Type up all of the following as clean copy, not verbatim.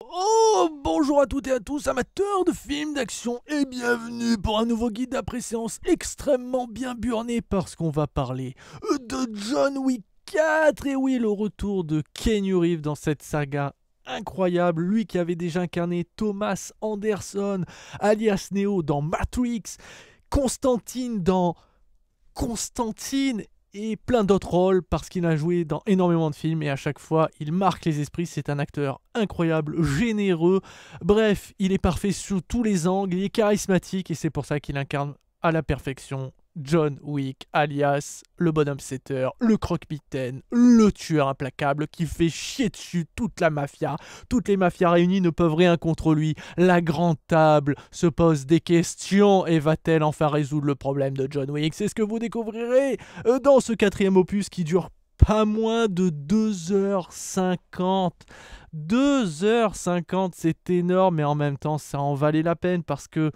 Oh, bonjour à toutes et à tous, amateurs de films d'action, et bienvenue pour un nouveau guide d'après-séance extrêmement bien burné parce qu'on va parler de John Wick 4. Et oui, le retour de Keanu Reeves dans cette saga incroyable, lui qui avait déjà incarné Thomas Anderson, alias Neo dans Matrix, Constantine dans Constantine et plein d'autres rôles parce qu'il a joué dans énormément de films et à chaque fois il marque les esprits. C'est un acteur incroyable, généreux, bref, il est parfait sous tous les angles, il est charismatique et c'est pour ça qu'il incarne à la perfection John Wick, alias le bonhomme 7 le croque-mitaine, le tueur implacable qui fait chier dessus toute la mafia. Toutes les mafias réunies ne peuvent rien contre lui. La grande table se pose des questions et va-t-elle enfin résoudre le problème de John Wick? C'est ce que vous découvrirez dans ce quatrième opus qui dure pas moins de 2h50. 2h50, c'est énorme, mais en même temps, ça en valait la peine parce que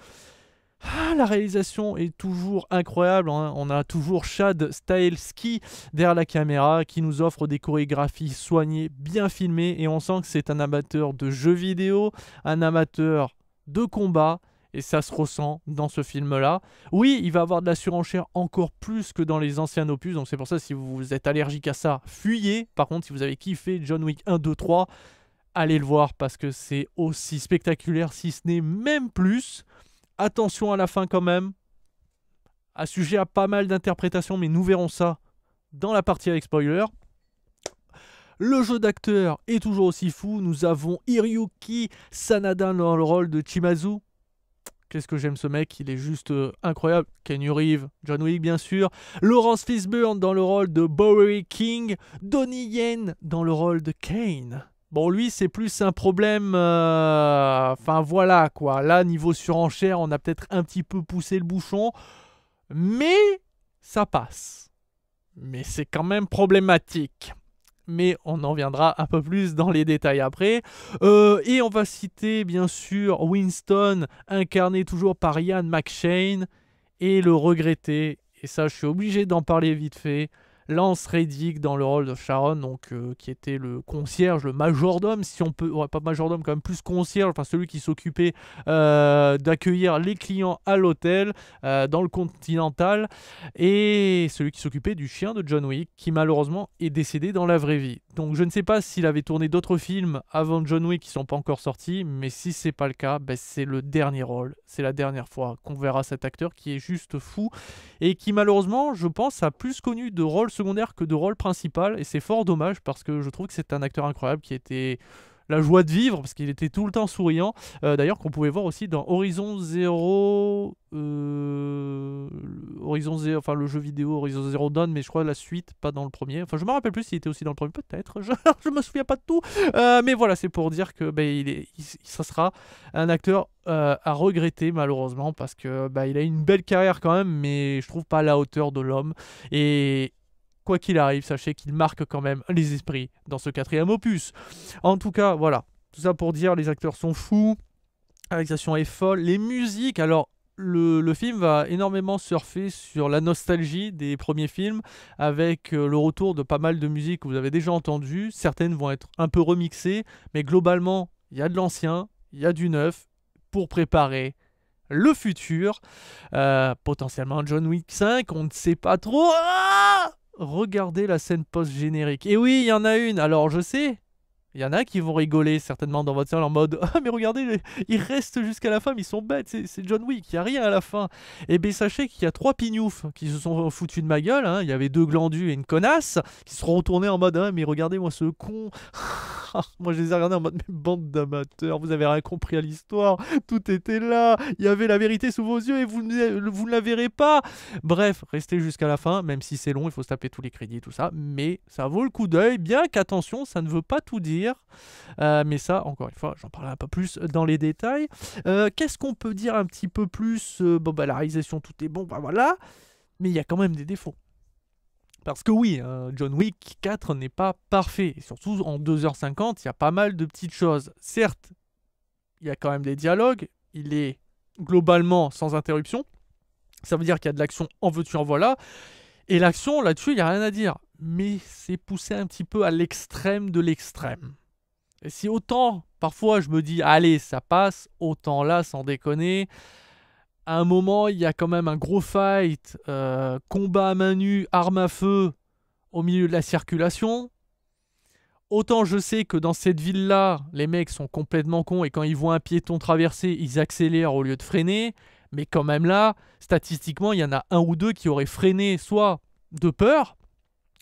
la réalisation est toujours incroyable, hein. On a toujours Chad Stahelski derrière la caméra qui nous offre des chorégraphies soignées, bien filmées, et on sent que c'est un amateur de jeux vidéo, un amateur de combat, et ça se ressent dans ce film-là. Oui, il va avoir de la surenchère encore plus que dans les anciens opus, donc c'est pour ça, si vous êtes allergique à ça, fuyez. Par contre, si vous avez kiffé John Wick 1, 2, 3, allez le voir parce que c'est aussi spectaculaire, si ce n'est même plus. Attention à la fin quand même, à sujet à pas mal d'interprétations, mais nous verrons ça dans la partie avec spoiler. Le jeu d'acteur est toujours aussi fou. Nous avons Hiroyuki Sanada dans le rôle de Chimazu. Qu'est-ce que j'aime ce mec, il est juste incroyable. Keanu Reeves, John Wick bien sûr. Laurence Fishburne dans le rôle de Bowery King. Donnie Yen dans le rôle de Kane. Bon, lui, c'est plus un problème... Enfin, voilà, quoi. Là, niveau surenchère, on a peut-être un petit peu poussé le bouchon. Mais ça passe. Mais c'est quand même problématique. Mais on en viendra un peu plus dans les détails après. Et on va citer, bien sûr, Winston, incarné toujours par Ian McShane. Et le regretté, et ça, je suis obligé d'en parler vite fait, Lance Reddick dans le rôle de Sharon, donc qui était le concierge, le majordome, si on peut, ouais, pas majordome, quand même plus concierge, enfin celui qui s'occupait d'accueillir les clients à l'hôtel dans le Continental, et celui qui s'occupait du chien de John Wick, qui malheureusement est décédé dans la vraie vie. Donc je ne sais pas s'il avait tourné d'autres films avant John Wick qui sont pas encore sortis, mais si c'est pas le cas, ben c'est le dernier rôle, c'est la dernière fois qu'on verra cet acteur qui est juste fou et qui malheureusement, je pense, a plus connu de rôle secondaire que de rôle principal, et c'est fort dommage parce que je trouve que c'est un acteur incroyable qui était la joie de vivre parce qu'il était tout le temps souriant. D'ailleurs, qu'on pouvait voir aussi dans Horizon Zero, Horizon Zero, enfin le jeu vidéo Horizon Zero Dawn, mais je crois la suite, pas dans le premier. Enfin, je me rappelle plus s'il était aussi dans le premier, peut-être. Je me souviens pas de tout. Mais voilà, c'est pour dire que ça sera un acteur à regretter malheureusement parce que il a une belle carrière quand même, mais je trouve pas à la hauteur de l'homme. Et quoi qu'il arrive, sachez qu'il marque quand même les esprits dans ce quatrième opus. En tout cas, voilà. Tout ça pour dire, les acteurs sont fous, la réalisation est folle, les musiques, alors le film va énormément surfer sur la nostalgie des premiers films, avec le retour de pas mal de musiques que vous avez déjà entendues. Certaines vont être un peu remixées, mais globalement, il y a de l'ancien, il y a du neuf, pour préparer le futur. Potentiellement John Wick 5, on ne sait pas trop. Regardez la scène post-générique. Et oui, il y en a une. Alors, je sais, il y en a qui vont rigoler certainement dans votre salle en mode « Ah, mais regardez, ils restent jusqu'à la fin, mais ils sont bêtes, c'est John Wick, il n'y a rien à la fin. » Et bien, sachez qu'il y a 3 pignoufs qui se sont foutus de ma gueule, hein. Il y avait 2 glandus et une connasse qui se sont retournés en mode « Ah, mais regardez-moi ce con. » Moi, je les ai regardés en mode « Mais bande d'amateurs, vous avez rien compris à l'histoire. Tout était là. Il y avait la vérité sous vos yeux et vous ne la verrez pas. » Bref, restez jusqu'à la fin, même si c'est long, il faut se taper tous les crédits et tout ça. Mais ça vaut le coup d'œil, bien qu'attention, ça ne veut pas tout dire. Mais ça, encore une fois, j'en parlerai un peu plus dans les détails. Qu'est-ce qu'on peut dire un petit peu plus? La réalisation, tout est bon, voilà. Mais il y a quand même des défauts. Parce que oui, John Wick 4 n'est pas parfait. Et surtout, en 2h50, il y a pas mal de petites choses. Certes, il y a quand même des dialogues. Il est globalement sans interruption. Ça veut dire qu'il y a de l'action en veux-tu, en voilà. Et l'action, là-dessus, il n'y a rien à dire. Mais c'est poussé un petit peu à l'extrême de l'extrême. Et si autant, parfois, je me dis, allez, ça passe, autant là, sans déconner, à un moment, il y a quand même un gros fight, combat à main nue, arme à feu, au milieu de la circulation. Autant je sais que dans cette ville-là, les mecs sont complètement cons et quand ils voient un piéton traverser, ils accélèrent au lieu de freiner. Mais quand même là, statistiquement, il y en a un ou deux qui auraient freiné soit de peur,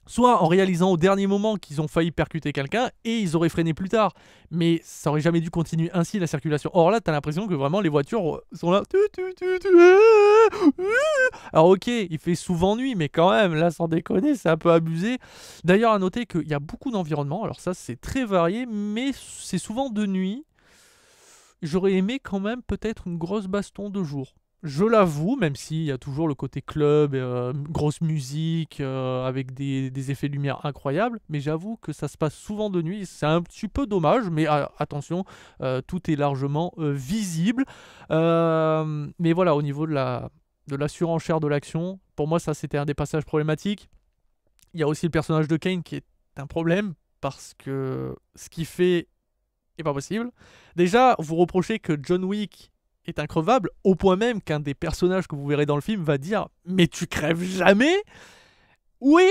soit en réalisant au dernier moment qu'ils ont failli percuter quelqu'un et ils auraient freiné plus tard. Mais ça aurait jamais dû continuer ainsi la circulation. Or là, t'as l'impression que vraiment les voitures sont là. Alors ok, il fait souvent nuit, mais quand même, là, sans déconner, c'est un peu abusé. D'ailleurs, à noter qu'il y a beaucoup d'environnements. Alors ça, c'est très varié, mais c'est souvent de nuit. J'aurais aimé quand même peut-être une grosse baston de jour. Je l'avoue, même s'il y a toujours le côté club, grosse musique, avec des effets de lumière incroyables, mais j'avoue que ça se passe souvent de nuit. C'est un petit peu dommage, mais attention, tout est largement visible. Mais voilà, au niveau de la surenchère de l'action, pour moi, ça c'était un des passages problématiques. Il y a aussi le personnage de Kane qui est un problème, parce que ce qu'il fait est pas possible. Déjà, vous reprochez que John Wick est increvable, au point même qu'un des personnages que vous verrez dans le film va dire « Mais tu crèves jamais ?» Oui,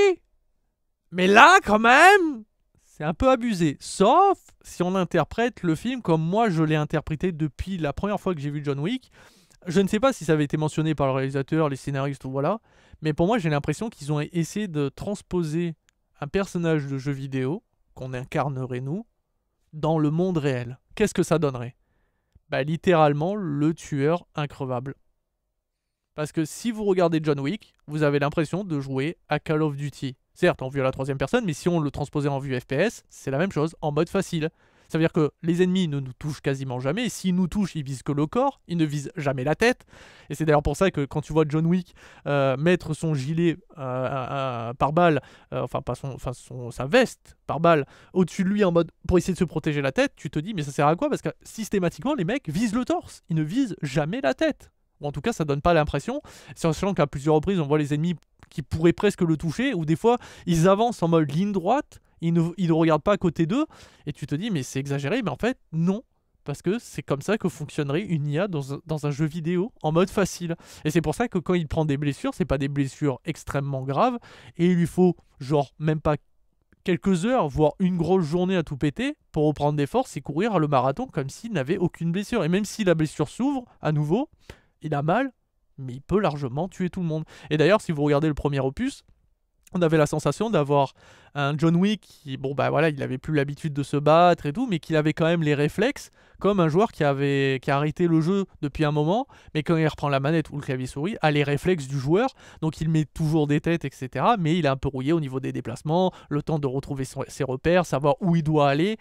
mais là, quand même, c'est un peu abusé. Sauf si on interprète le film comme moi je l'ai interprété depuis la première fois que j'ai vu John Wick. Je ne sais pas si ça avait été mentionné par le réalisateur, les scénaristes ou voilà, mais pour moi j'ai l'impression qu'ils ont essayé de transposer un personnage de jeu vidéo, qu'on incarnerait nous, dans le monde réel. Qu'est-ce que ça donnerait? Bah littéralement le tueur increvable. Parce que si vous regardez John Wick, vous avez l'impression de jouer à Call of Duty. Certes, en vue à la troisième personne, mais si on le transposait en vue FPS, c'est la même chose, en mode facile. Ça veut dire que les ennemis ne nous touchent quasiment jamais, et s'ils nous touchent, ils visent que le corps, ils ne visent jamais la tête. Et c'est d'ailleurs pour ça que quand tu vois John Wick mettre son gilet par balle, enfin pas sa veste par balle, au-dessus de lui en mode pour essayer de se protéger la tête, tu te dis mais ça sert à quoi? Parce que systématiquement les mecs visent le torse, ils ne visent jamais la tête. Ou en tout cas ça donne pas l'impression, sachant qu'à plusieurs reprises on voit les ennemis qui pourraient presque le toucher, ou des fois ils avancent en mode ligne droite, ils ne regardent pas à côté d'eux, et tu te dis mais c'est exagéré, mais en fait non, parce que c'est comme ça que fonctionnerait une IA dans un jeu vidéo en mode facile. Et c'est pour ça que quand il prend des blessures, c'est pas des blessures extrêmement graves, et il lui faut genre même pas quelques heures, voire une grosse journée à tout péter pour reprendre des forces et courir le marathon comme s'il n'avait aucune blessure. Et même si la blessure s'ouvre à nouveau, il a mal, mais il peut largement tuer tout le monde. Et d'ailleurs, si vous regardez le premier opus, on avait la sensation d'avoir un John Wick qui, bon bah voilà, il avait plus l'habitude de se battre et tout, mais qu'il avait quand même les réflexes, comme un joueur qui a arrêté le jeu depuis un moment, mais quand il reprend la manette ou le clavier souris, a les réflexes du joueur, donc il met toujours des têtes, etc. Mais il est un peu rouillé au niveau des déplacements, le temps de retrouver ses repères, savoir où il doit aller.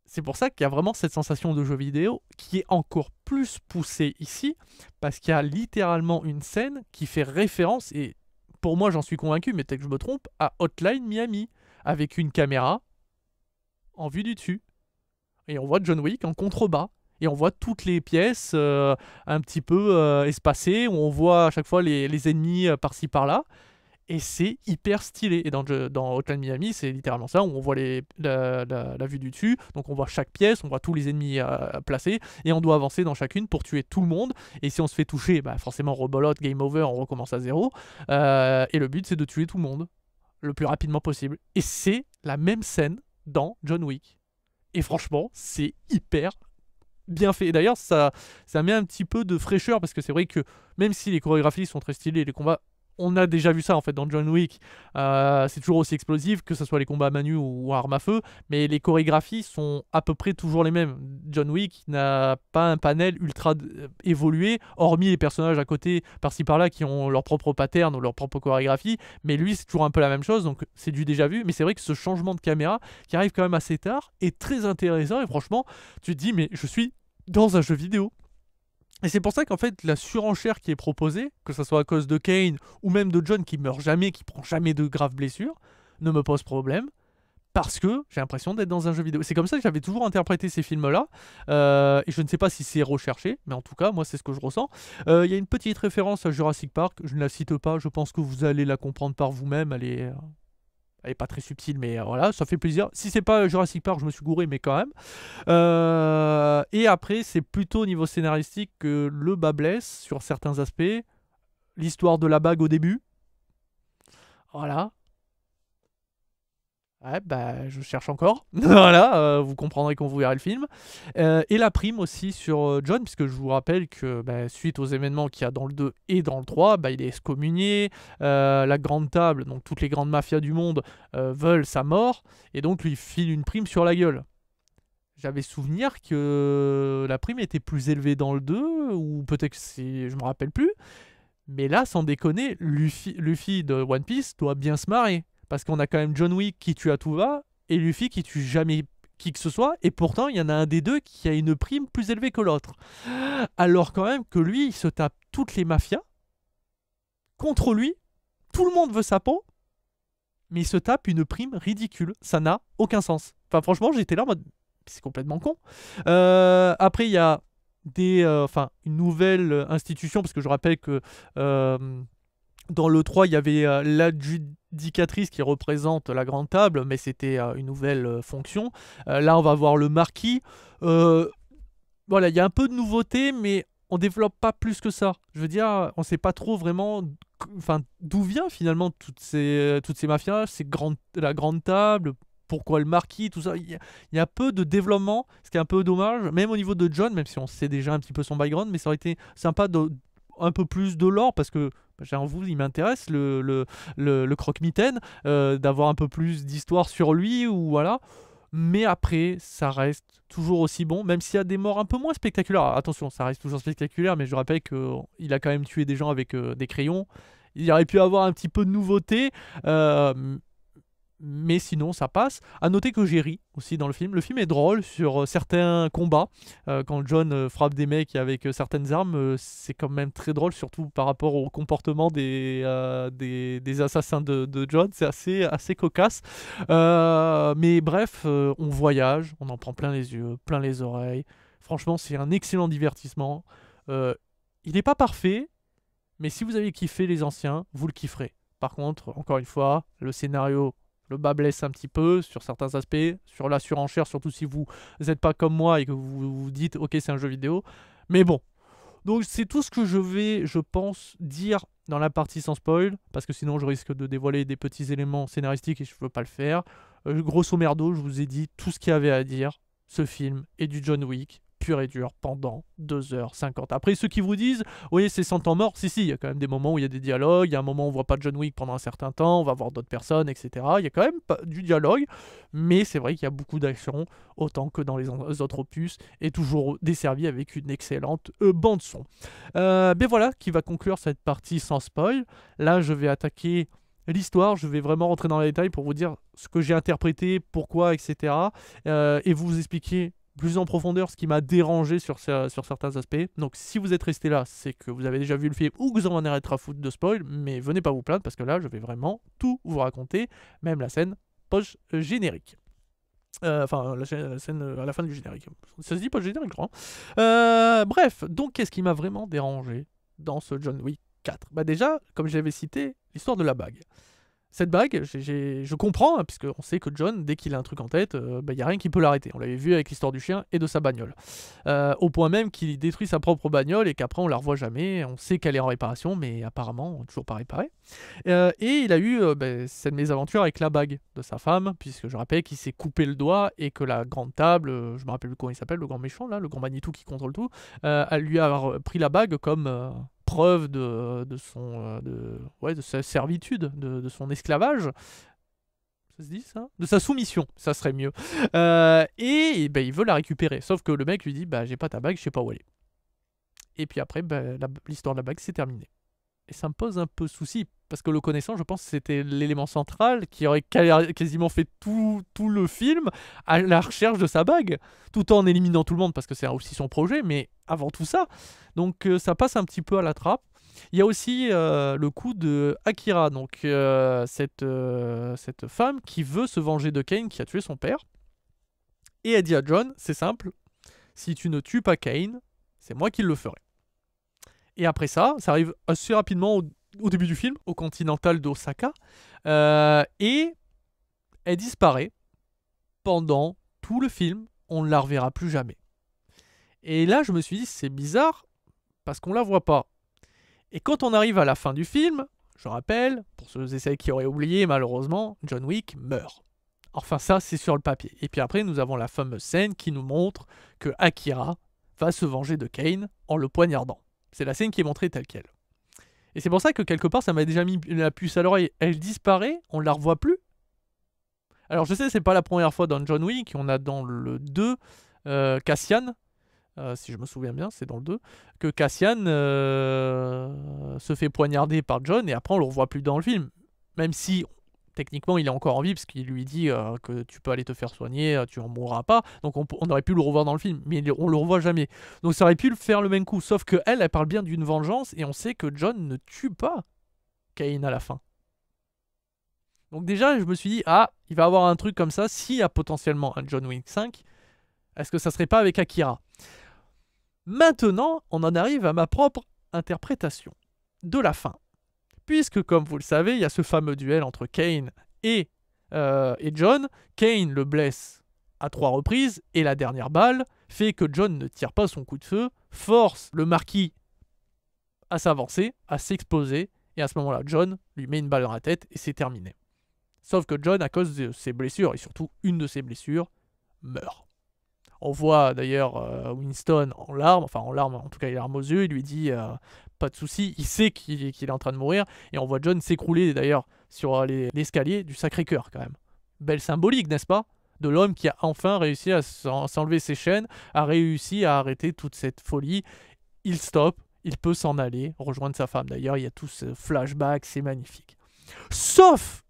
C'est pour ça qu'il y a vraiment cette sensation de jeu vidéo qui est encore plus poussée ici, parce qu'il y a littéralement une scène qui fait référence, et pour moi j'en suis convaincu, mais peut-être que je me trompe, à Hotline Miami, avec une caméra en vue du dessus. Et on voit John Wick en contrebas, et on voit toutes les pièces un petit peu espacées, où on voit à chaque fois les ennemis par-ci par-là. Et c'est hyper stylé. Et dans Hotline Miami, c'est littéralement ça, où on voit la vue du dessus, donc on voit chaque pièce, on voit tous les ennemis placés, et on doit avancer dans chacune pour tuer tout le monde. Et si on se fait toucher, bah forcément rebolote, game over, on recommence à zéro. Et le but, c'est de tuer tout le monde le plus rapidement possible. Et c'est la même scène dans John Wick. Et franchement, c'est hyper bien fait. Et d'ailleurs, ça met un petit peu de fraîcheur, parce que c'est vrai que même si les chorégraphies sont très stylées, les combats, on a déjà vu ça en fait dans John Wick, c'est toujours aussi explosif, que ce soit les combats à main nue ou à arme à feu, mais les chorégraphies sont à peu près toujours les mêmes. John Wick n'a pas un panel ultra évolué, hormis les personnages à côté, par-ci par-là, qui ont leur propre pattern ou leur propre chorégraphie, mais lui c'est toujours un peu la même chose, donc c'est du déjà vu. Mais c'est vrai que ce changement de caméra, qui arrive quand même assez tard, est très intéressant, et franchement, tu te dis mais je suis dans un jeu vidéo. Et c'est pour ça qu'en fait, la surenchère qui est proposée, que ce soit à cause de Kane ou même de John qui meurt jamais, qui prend jamais de graves blessures, ne me pose problème. Parce que j'ai l'impression d'être dans un jeu vidéo. C'est comme ça que j'avais toujours interprété ces films-là. Et je ne sais pas si c'est recherché, mais en tout cas, moi, c'est ce que je ressens. Il y a une petite référence à Jurassic Park. Je ne la cite pas. Je pense que vous allez la comprendre par vous-même. Elle Elle est pas très subtile, mais voilà, ça fait plaisir. Si c'est pas Jurassic Park, je me suis gouré, mais quand même. Et après, c'est plutôt au niveau scénaristique que le bas blesse sur certains aspects. L'histoire de la bague au début. Voilà. Ouais, bah, je cherche encore. Voilà, vous comprendrez quand vous verrez le film. Et la prime aussi sur John, puisque je vous rappelle que bah, suite aux événements qu'il y a dans le 2 et dans le 3, bah, il est excommunié. La grande table, donc toutes les grandes mafias du monde, veulent sa mort. Et donc lui file une prime sur la gueule. J'avais souvenir que la prime était plus élevée dans le 2, ou peut-être que c'est... je me rappelle plus. Mais là, sans déconner, Luffy de One Piece doit bien se marrer. Parce qu'on a quand même John Wick qui tue à tout va, et Luffy qui tue jamais qui que ce soit, et pourtant il y en a un des deux qui a une prime plus élevée que l'autre. Alors quand même que lui, il se tape toutes les mafias, contre lui, tout le monde veut sa peau, mais il se tape une prime ridicule. Ça n'a aucun sens. Enfin franchement, j'étais là en mode, c'est complètement con. Après, il y a une nouvelle institution, parce que je rappelle que dans le 3, il y avait l'adjudicatrice qui représente la grande table, mais c'était une nouvelle fonction. Là, on va voir le marquis. Voilà, il y a un peu de nouveauté, mais on développe pas plus que ça. Je veux dire, on sait pas trop vraiment d'où vient finalement toutes ces mafias, la grande table, pourquoi le marquis, tout ça. Il y a peu de développement, ce qui est un peu dommage, même au niveau de John, même si on sait déjà un petit peu son background, mais ça aurait été sympa un peu plus de lore, parce que j'avoue, il m'intéresse le croque-mitaine, d'avoir un peu plus d'histoire sur lui, ou voilà. Mais après, ça reste toujours aussi bon, même s'il y a des morts un peu moins spectaculaires. Alors, attention, ça reste toujours spectaculaire, mais je rappelle qu'il a quand même tué des gens avec des crayons. Il y aurait pu avoir un petit peu de nouveauté, mais sinon ça passe. À noter que j'ai ri aussi dans le film. Le film est drôle sur certains combats. Quand John frappe des mecs avec certaines armes, c'est quand même très drôle, surtout par rapport au comportement des assassins de John. C'est assez cocasse. Mais bref, on voyage, on en prend plein les yeux, plein les oreilles. Franchement, c'est un excellent divertissement. Il n'est pas parfait, mais si vous avez kiffé les anciens, vous le kifferez. Par contre, encore une fois, le scénario le bas blesse un petit peu sur certains aspects, sur la surenchère, surtout si vous n'êtes pas comme moi et que vous vous dites ok c'est un jeu vidéo. Mais bon, donc c'est tout ce que je vais, je pense, dire dans la partie sans spoil, parce que sinon je risque de dévoiler des petits éléments scénaristiques et je ne veux pas le faire. Grosso merdo, je vous ai dit tout ce qu'il y avait à dire. Ce film est du John Wick pur et dur pendant 2h50. Après, ceux qui vous disent, oui, c'est sans temps mort, si, il y a quand même des moments où il y a des dialogues, il y a un moment où on voit pas John Wick pendant un certain temps, on va voir d'autres personnes, etc. Il y a quand même du dialogue, mais c'est vrai qu'il y a beaucoup d'action, autant que dans les autres opus, et toujours desservi avec une excellente bande-son. Ben voilà, qui va conclure cette partie sans spoil. Là, je vais attaquer l'histoire, je vais vraiment rentrer dans les détails pour vous dire ce que j'ai interprété, pourquoi, etc. Et vous expliquer plus en profondeur ce qui m'a dérangé sur certains aspects. Donc si vous êtes resté là, c'est que vous avez déjà vu le film ou que vous en avez à foutre de spoil, mais venez pas vous plaindre parce que là, je vais vraiment tout vous raconter, même la scène post-générique. Enfin, la scène à la fin du générique. Ça se dit post-générique, je crois. Bref, donc qu'est-ce qui m'a vraiment dérangé dans ce John Wick 4 ? Bah déjà, comme j'avais cité, l'histoire de la bague. Cette bague, je comprends, hein, puisqu'on sait que John, dès qu'il a un truc en tête, il n'y a rien qui peut l'arrêter. On l'avait vu avec l'histoire du chien et de sa bagnole. Au point même qu'il détruit sa propre bagnole et qu'après on la revoit jamais. On sait qu'elle est en réparation, mais apparemment toujours pas réparée. Et il a eu cette mésaventure avec la bague de sa femme, puisque je rappelle qu'il s'est coupé le doigt et que la grande table, je me rappelle plus comment il s'appelle, le grand méchant, là, le grand Manitou qui contrôle tout, elle lui a pris la bague comme preuve de sa servitude, de son esclavage. Ça se dit ça ? De sa soumission, ça serait mieux. Et il veut la récupérer. Sauf que le mec lui dit j'ai pas ta bague, je sais pas où elle est. Et puis après, l'histoire de la bague, c'est terminé. Et ça me pose un peu souci, parce que le connaissant, je pense que c'était l'élément central qui aurait quasiment fait tout le film à la recherche de sa bague, tout en éliminant tout le monde, parce que c'est aussi son projet, mais avant tout ça. Donc ça passe un petit peu à la trappe. Il y a aussi le coup de Akira, donc cette femme qui veut se venger de Kane qui a tué son père. Et elle dit à John, c'est simple, si tu ne tues pas Kane, c'est moi qui le ferai. Et après ça arrive assez rapidement au début du film, au Continental d'Osaka. Et Elle disparaît pendant tout le film, on ne la reverra plus jamais. Et là, je me suis dit, c'est bizarre, parce qu'on la voit pas. Et quand on arrive à la fin du film, je rappelle, pour ceux et celles qui auraient oublié, malheureusement, John Wick meurt. Enfin, ça, c'est sur le papier. Et puis après, nous avons la fameuse scène qui nous montre que Akira va se venger de Kane en le poignardant. C'est la scène qui est montrée telle quelle. Et c'est pour ça que quelque part, ça m'a déjà mis la puce à l'oreille. Elle disparaît, on ne la revoit plus. Alors je sais, c'est pas la première fois dans John Wick, on a dans le 2, Cassian, si je me souviens bien, c'est dans le 2, que Cassian se fait poignarder par John et après on le revoit plus dans le film. Même si techniquement il est encore en vie parce qu'il lui dit que tu peux aller te faire soigner, tu en mourras pas. Donc on aurait pu le revoir dans le film, mais on le revoit jamais. Donc ça aurait pu le faire le même coup, sauf que elle parle bien d'une vengeance et on sait que John ne tue pas Kane à la fin. Donc déjà, je me suis dit, ah, il va avoir un truc comme ça, s'il y a potentiellement un John Wick 5, est-ce que ça serait pas avec Akira? Maintenant, on en arrive à ma propre interprétation de la fin. Puisque, comme vous le savez, il y a ce fameux duel entre Kane et John. Kane le blesse à 3 reprises, et la dernière balle fait que John ne tire pas son coup de feu, force le marquis à s'avancer, à s'exposer, et à ce moment-là, John lui met une balle dans la tête, et c'est terminé. Sauf que John, à cause de ses blessures, et surtout une de ses blessures, meurt. On voit d'ailleurs Winston en larmes, en tout cas il a larmes aux yeux, il lui dit pas de souci, il sait qu'il est en train de mourir, et on voit John s'écrouler d'ailleurs sur l'escalier du Sacré-Cœur quand même. Belle symbolique, n'est-ce pas? De l'homme qui a enfin réussi à s'enlever ses chaînes, a réussi à arrêter toute cette folie. Il stoppe, il peut s'en aller, rejoindre sa femme. D'ailleurs, il y a tout ce flashback, c'est magnifique. Sauf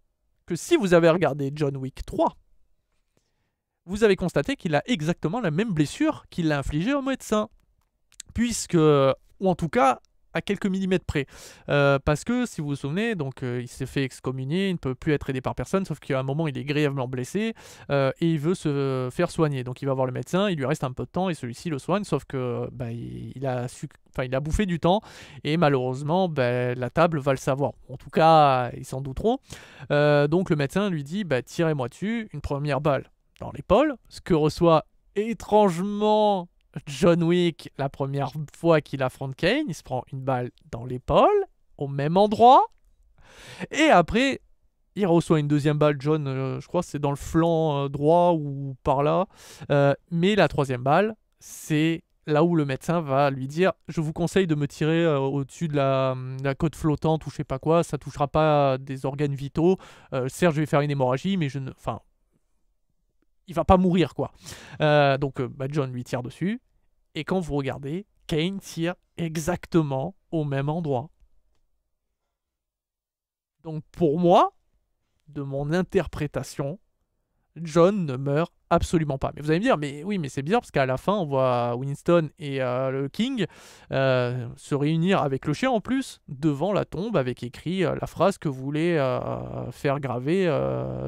que si vous avez regardé John Wick 3, vous avez constaté qu'il a exactement la même blessure qu'il l'a infligée au médecin. Puisque, ou en tout cas, à quelques millimètres près. Parce que, si vous vous souvenez, donc, il s'est fait excommunier, il ne peut plus être aidé par personne, sauf qu'à un moment, il est grièvement blessé, et il veut se faire soigner. Donc il va voir le médecin, il lui reste un peu de temps, et celui-ci le soigne, sauf que il a bouffé du temps, et malheureusement, la table va le savoir. En tout cas, ils s'en douteront. Donc le médecin lui dit, tirez-moi dessus, une première balle dans l'épaule, ce que reçoit étrangement John Wick la première fois qu'il affronte Kane. Il se prend une balle dans l'épaule, au même endroit, et après il reçoit une deuxième balle, John, je crois que c'est dans le flanc droit ou par là, mais la troisième balle, c'est là où le médecin va lui dire « Je vous conseille de me tirer au-dessus de la côte flottante ou je sais pas quoi, ça touchera pas des organes vitaux, certes je vais faire une hémorragie, mais je ne... » Enfin, il va pas mourir, quoi. Donc John lui tire dessus, et quand vous regardez, Kane tire exactement au même endroit. Donc pour moi, de mon interprétation, John ne meurt absolument pas. Mais vous allez me dire, mais oui, mais c'est bizarre parce qu'à la fin, on voit Winston et le King se réunir avec le chien en plus devant la tombe avec écrit la phrase que voulait faire graver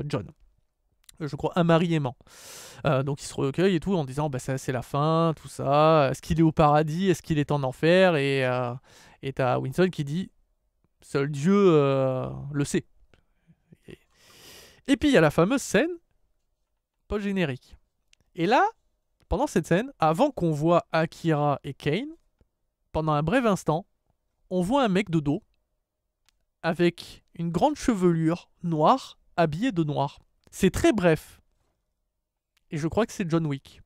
John. Je crois, un mari aimant. Donc il se recueille et tout en disant ça c'est la fin, tout ça. Est-ce qu'il est au paradis? Est-ce qu'il est en enfer? Et t'as Winston qui dit seul Dieu le sait. Et puis il y a la fameuse scène post-générique. Et là, pendant cette scène, avant qu'on voit Akira et Kane, pendant un bref instant, on voit un mec de dos avec une grande chevelure noire, habillé de noir. C'est très bref. Et je crois que c'est John Wick.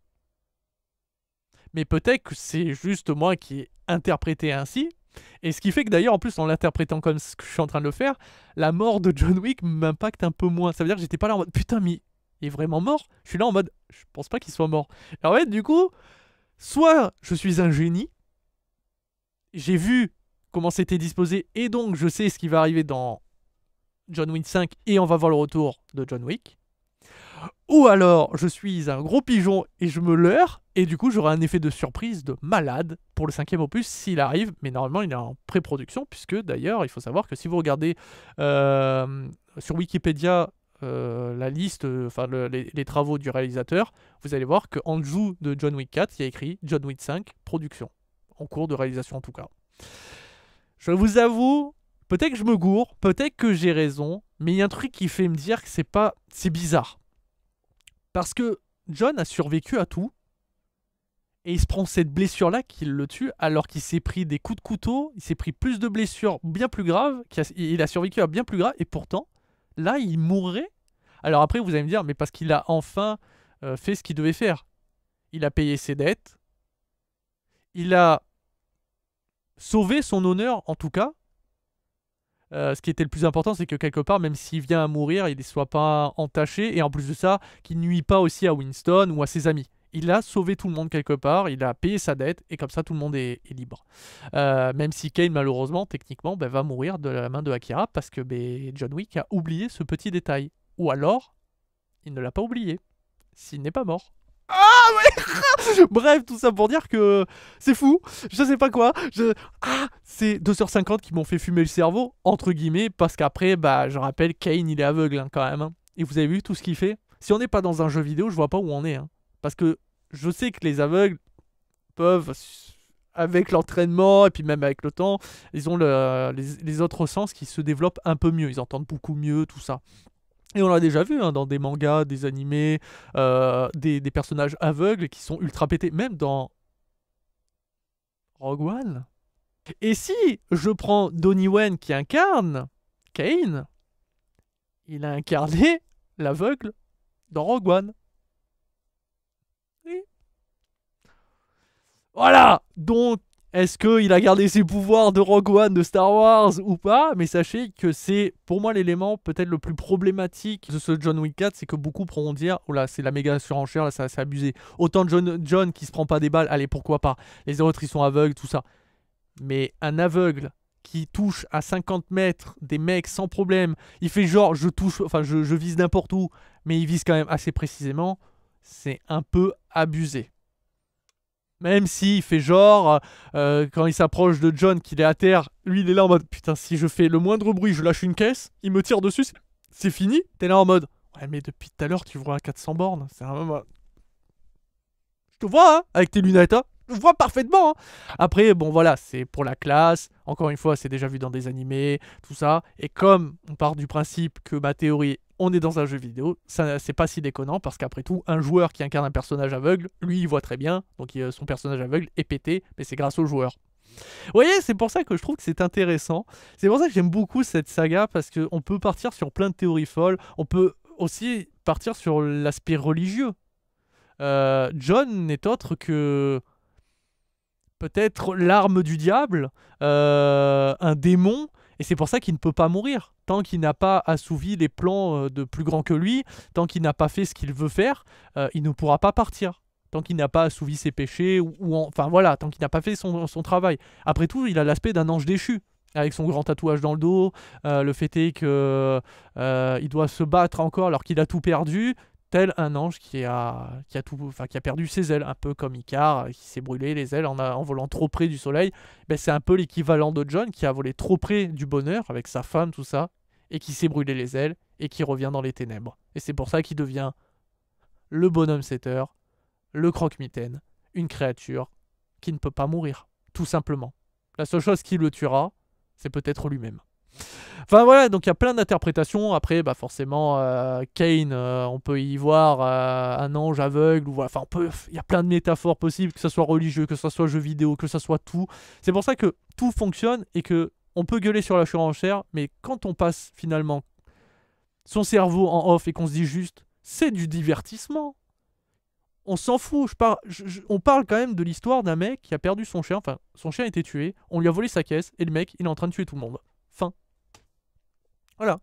Mais peut-être que c'est juste moi qui ai interprété ainsi. Et ce qui fait que d'ailleurs, en plus, en l'interprétant comme ce que je suis en train de le faire, la mort de John Wick m'impacte un peu moins. Ça veut dire que j'étais pas là en mode putain, mais il est vraiment mort? Je suis là en mode je pense pas qu'il soit mort. Et en fait, du coup, soit je suis un génie, j'ai vu comment c'était disposé, et donc je sais ce qui va arriver dans John Wick 5 et on va voir le retour de John Wick. Ou alors je suis un gros pigeon et je me leurre, et du coup j'aurai un effet de surprise de malade pour le 5e opus s'il arrive, mais normalement il est en pré-production, puisque d'ailleurs il faut savoir que si vous regardez sur Wikipédia la liste, les travaux du réalisateur, vous allez voir qu'en dessous de John Wick 4, il y a écrit John Wick 5 production, en cours de réalisation en tout cas. Je vous avoue Peut-être que je me gourre, peut-être que j'ai raison, mais il y a un truc qui fait me dire que c'est bizarre. Parce que John a survécu à tout, et il se prend cette blessure-là qui le tue, alors qu'il s'est pris des coups de couteau, il s'est pris plus de blessures bien plus graves, il a survécu à bien plus grave, et pourtant, là, il mourrait. Alors après, vous allez me dire, mais parce qu'il a enfin fait ce qu'il devait faire. Il a payé ses dettes, il a sauvé son honneur, en tout cas. Ce qui était le plus important, c'est que quelque part, même s'il vient à mourir, il ne soit pas entaché, et en plus de ça, qu'il nuit pas aussi à Winston ou à ses amis. Il a sauvé tout le monde quelque part, il a payé sa dette, et comme ça, tout le monde est libre. Même si Kane, malheureusement, techniquement, va mourir de la main de Akira, parce que John Wick a oublié ce petit détail. Ou alors, il ne l'a pas oublié, s'il n'est pas mort. Ah ouais. Bref, tout ça pour dire que c'est fou, je sais pas quoi. C'est 2h50 qui m'ont fait fumer le cerveau, entre guillemets, parce qu'après, je rappelle, Kane, il est aveugle hein, quand même. Hein. Et vous avez vu tout ce qu'il fait. Si on n'est pas dans un jeu vidéo, je vois pas où on est. Hein. Parce que je sais que les aveugles peuvent, avec l'entraînement et puis même avec le temps, ils ont les autres sens qui se développent un peu mieux. Ils entendent beaucoup mieux, tout ça. Et on l'a déjà vu hein, dans des mangas, des animés, des personnages aveugles qui sont ultra pétés, même dans Rogue One. Et si je prends Donnie Yen qui incarne Kane, il a incarné l'aveugle dans Rogue One. Oui. Voilà. Donc, est-ce qu'il a gardé ses pouvoirs de Rogue One de Star Wars ou pas? Mais sachez que c'est pour moi l'élément peut-être le plus problématique de ce John Wick 4, c'est que beaucoup pourront dire « Oh là, c'est la méga surenchère, là, ça c'est abusé. » Autant John qui se prend pas des balles, allez, pourquoi pas. Les autres, ils sont aveugles, tout ça. Mais un aveugle qui touche à 50 mètres des mecs sans problème, il fait genre je vise n'importe où, mais il vise quand même assez précisément, c'est un peu abusé. Même s'il fait genre, quand il s'approche de John, qu'il est à terre, lui il est là en mode putain, si je fais le moindre bruit, je lâche une caisse, il me tire dessus, c'est fini. T'es là en mode ouais, mais depuis tout à l'heure, tu vois à 400 bornes. C'est un... Je te vois, hein, avec tes lunettes, hein. Je vois parfaitement. Hein. Après, bon voilà, c'est pour la classe. Encore une fois, c'est déjà vu dans des animés, tout ça. Et comme on part du principe que ma théorie, on est dans un jeu vidéo, ça c'est pas si déconnant parce qu'après tout, un joueur qui incarne un personnage aveugle, lui, il voit très bien. Donc son personnage aveugle est pété, mais c'est grâce au joueur. Vous voyez, c'est pour ça que je trouve que c'est intéressant. C'est pour ça que j'aime beaucoup cette saga parce qu'on peut partir sur plein de théories folles. On peut aussi partir sur l'aspect religieux. John n'est autre que peut-être l'arme du diable, un démon, et c'est pour ça qu'il ne peut pas mourir. Tant qu'il n'a pas assouvi les plans de plus grand que lui, tant qu'il n'a pas fait ce qu'il veut faire, il ne pourra pas partir. Tant qu'il n'a pas assouvi ses péchés, enfin voilà, tant qu'il n'a pas fait son travail. Après tout, il a l'aspect d'un ange déchu. Avec son grand tatouage dans le dos, le fait est que il doit se battre encore alors qu'il a tout perdu, tel un ange qui a perdu ses ailes, un peu comme Icare qui s'est brûlé les ailes en volant trop près du soleil. Ben, c'est un peu l'équivalent de John qui a volé trop près du bonheur avec sa femme, tout ça, et qui s'est brûlé les ailes et qui revient dans les ténèbres. Et c'est pour ça qu'il devient le bonhomme 7 heures, le croque-mitaine, une créature qui ne peut pas mourir, tout simplement. La seule chose qui le tuera, c'est peut-être lui-même. Enfin voilà, donc il y a plein d'interprétations. Après, forcément, Kane, on peut y voir un ange aveugle. Ou, enfin, il y a plein de métaphores possibles, que ce soit religieux, que ce soit jeu vidéo, que ce soit tout. C'est pour ça que tout fonctionne et que on peut gueuler sur la surenchère, mais quand on passe finalement son cerveau en off et qu'on se dit juste, c'est du divertissement. On s'en fout. On parle quand même de l'histoire d'un mec qui a perdu son chien. Enfin, son chien a été tué. On lui a volé sa caisse et le mec, il est en train de tuer tout le monde. Fin. Voilà.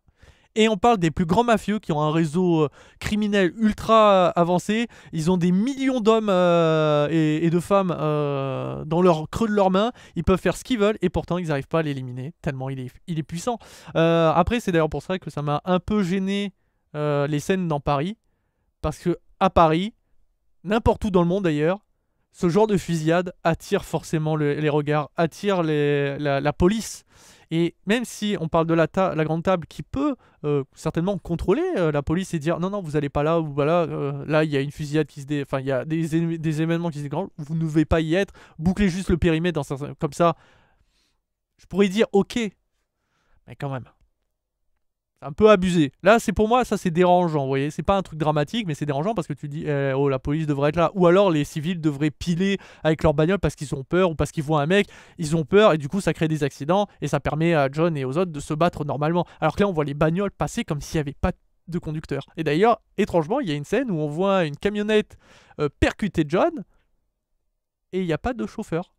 Et on parle des plus grands mafieux qui ont un réseau criminel ultra avancé. Ils ont des millions d'hommes et de femmes dans leur creux de leurs mains. Ils peuvent faire ce qu'ils veulent et pourtant ils n'arrivent pas à l'éliminer tellement il est puissant. Après, c'est d'ailleurs pour ça que ça m'a un peu gêné les scènes dans Paris. Parce que à Paris, n'importe où dans le monde d'ailleurs, ce genre de fusillade attire forcément les regards, attire la police. Et même si on parle de la grande table qui peut certainement contrôler la police et dire non, vous allez pas là, ou voilà, là il y a une fusillade qui se enfin il y a des événements qui se déclenchent, vous ne devez pas y être, bouclez juste le périmètre comme ça. Je pourrais dire ok, Mais quand même. C'est un peu abusé. Là, c'est pour moi, ça c'est dérangeant, vous voyez. C'est pas un truc dramatique, mais c'est dérangeant parce que tu dis, oh, la police devrait être là. Ou alors les civils devraient piler avec leur bagnole parce qu'ils ont peur ou parce qu'ils voient un mec, ils ont peur et du coup ça crée des accidents et ça permet à John et aux autres de se battre normalement. Alors que là, on voit les bagnoles passer comme s'il n'y avait pas de conducteur. Et d'ailleurs, étrangement, il y a une scène où on voit une camionnette percuter John et il n'y a pas de chauffeur.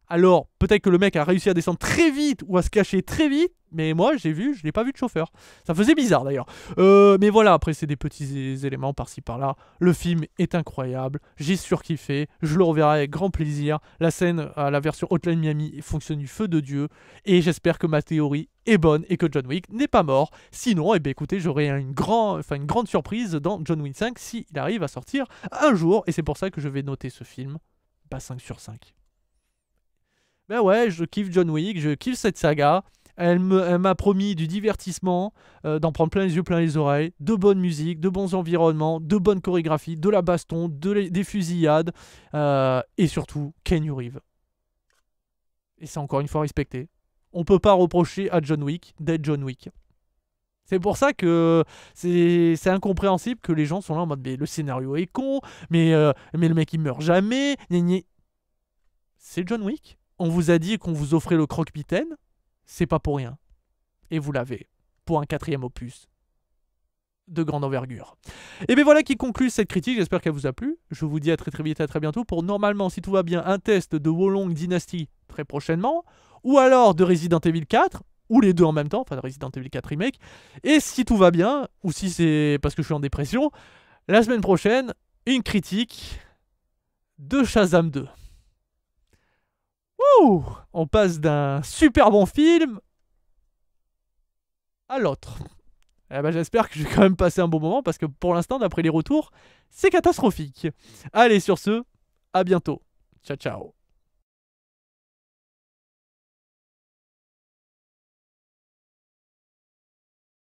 Alors, peut-être que le mec a réussi à descendre très vite ou à se cacher très vite, mais moi, je n'ai pas vu de chauffeur. Ça faisait bizarre d'ailleurs. Mais voilà, après, c'est des petits éléments par-ci par-là. Le film est incroyable, j'ai surkiffé, je le reverrai avec grand plaisir. La scène à la version Hotline Miami fonctionne du feu de Dieu, et j'espère que ma théorie est bonne et que John Wick n'est pas mort. Sinon, eh bien, écoutez, j'aurai une grande surprise dans John Wick 5 s'il arrive à sortir un jour, et c'est pour ça que je vais noter ce film 5 sur 5. Ben ouais, je kiffe John Wick, je kiffe cette saga. Elle m'a promis du divertissement, d'en prendre plein les yeux, plein les oreilles, de bonne musique, de bons environnements, de bonnes chorégraphies, de la baston, des fusillades, et surtout, Keanu Reeves. Et c'est encore une fois respecté. On peut pas reprocher à John Wick d'être John Wick. C'est pour ça que c'est incompréhensible que les gens sont là en mode mais le scénario est con, mais le mec il meurt jamais. C'est John Wick. On vous a dit qu'on vous offrait le croque-mitaine, c'est pas pour rien. Et vous l'avez, pour un 4e opus de grande envergure. Et bien voilà qui conclut cette critique, j'espère qu'elle vous a plu. Je vous dis à très vite, à très bientôt pour normalement, si tout va bien, un test de Wolong Dynasty très prochainement, ou alors de Resident Evil 4, ou les deux en même temps, enfin de Resident Evil 4 Remake. Et si tout va bien, ou si c'est parce que je suis en dépression, la semaine prochaine, une critique de Shazam 2. Ouh, on passe d'un super bon film à l'autre. Eh ben, j'espère que je vais quand même passer un bon moment parce que pour l'instant, d'après les retours, c'est catastrophique. Allez, sur ce, à bientôt. Ciao, ciao.